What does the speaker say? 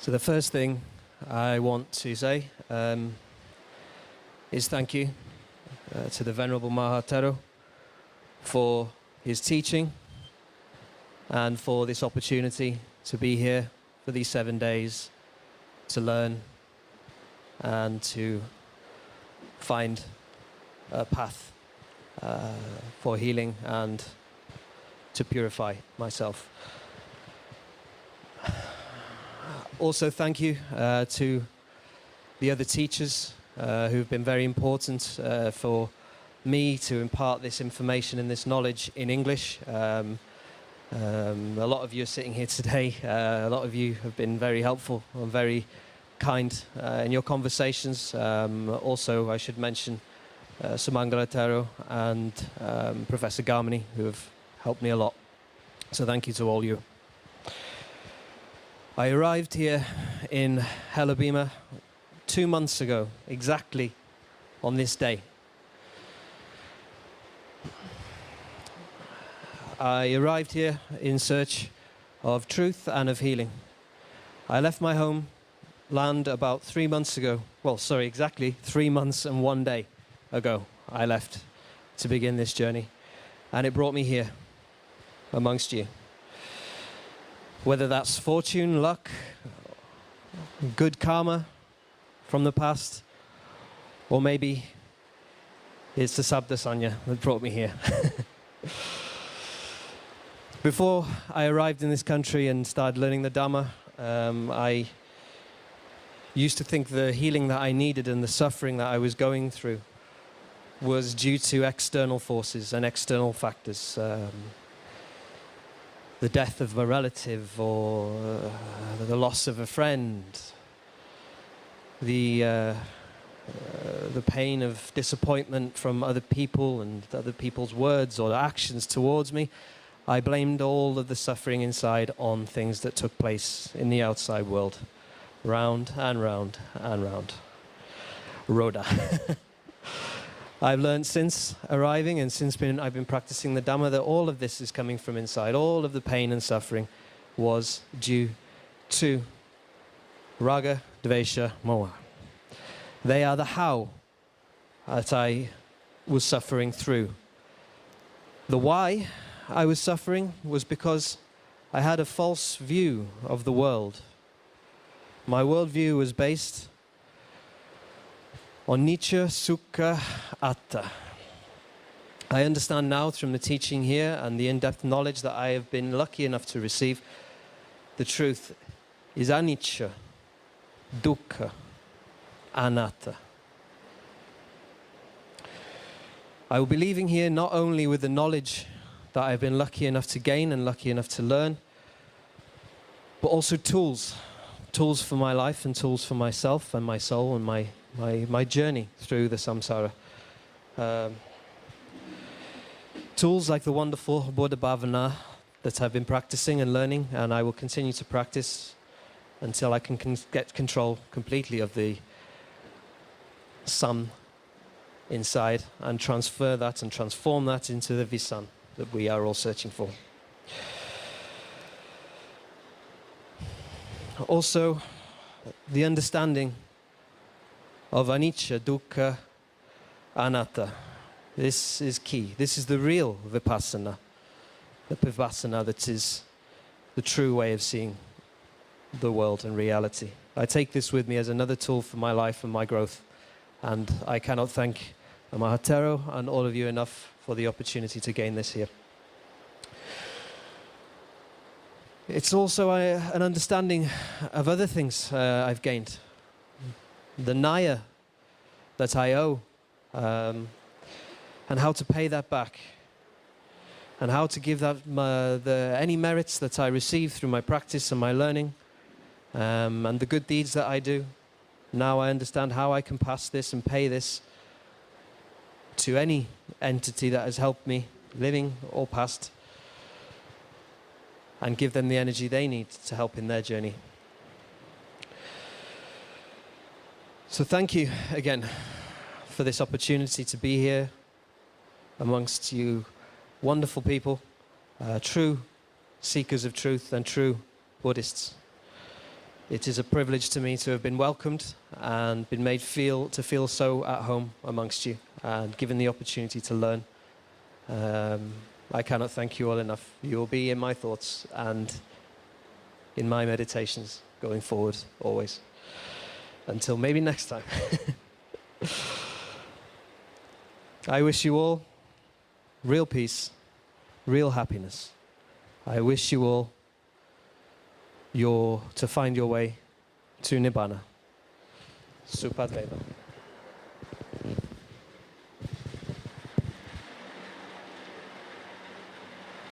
So the first thing I want to say is thank you to the Venerable Mahatero for his teaching and for this opportunity to be here for these 7 days to learn and to find a path for healing and to purify myself. Also, thank you to the other teachers who've been very important for me to impart this information and this knowledge in English. A lot of you are sitting here today. A lot of you have been very helpful and very kind in your conversations. Also, I should mention Sumangalatero and Professor Garmani, who have helped me a lot. So thank you to all you. I arrived here in Helabima 2 months ago, exactly on this day. I arrived here in search of truth and of healing. I left my homeland about 3 months ago. Well, sorry, exactly 3 months and 1 day ago I left to begin this journey. And it brought me here amongst you. Whether that's fortune, luck, good karma from the past, or maybe it's the Sabda Sanya that brought me here. Before I arrived in this country and started learning the Dhamma, I used to think the healing that I needed and the suffering that I was going through was due to external forces and external factors. The death of a relative, or the loss of a friend, the pain of disappointment from other people and other people's words or actions towards me. I blamed all of the suffering inside on things that took place in the outside world. Round and round and round. Rhoda. I've learned since arriving and since I've been practicing the Dhamma that all of this is coming from inside. All of the pain and suffering was due to Raga, Dvesha, Moha. They are the how that I was suffering through. The why I was suffering was because I had a false view of the world. My worldview was based on Anicca, Sukha, Atta. I understand now from the teaching here and the in-depth knowledge that I have been lucky enough to receive, the truth is Anicca, Dukkha, Anatta. I will be leaving here not only with the knowledge that I've been lucky enough to gain and lucky enough to learn, but also tools for my life and tools for myself and my soul and my journey through the samsara. Tools like the wonderful Buddha Bhavana that I've been practicing and learning, and I will continue to practice until I can get control completely of the sun inside and transfer that and transform that into the Visan that we are all searching for. Also, the understanding of Anicca, Dukkha, Anatta. This is key. This is the real Vipassana. The Vipassana that is the true way of seeing the world and reality. I take this with me as another tool for my life and my growth. And I cannot thank Mahatero and all of you enough for the opportunity to gain this here. It's also an understanding of other things I've gained. The Naya that I owe, and how to pay that back, and how to give that any merits that I receive through my practice and my learning, and the good deeds that I do. Now I understand how I can pass this and pay this to any entity that has helped me, living or past, and give them the energy they need to help in their journey. So thank you again for this opportunity to be here amongst you wonderful people, true seekers of truth and true Buddhists. It is a privilege to me to have been welcomed and been made to feel so at home amongst you and given the opportunity to learn. I cannot thank you all enough. You will be in my thoughts and in my meditations going forward always. Until maybe next time. I wish you all real peace, real happiness. I wish you all to find your way to Nibbana. Supadeva.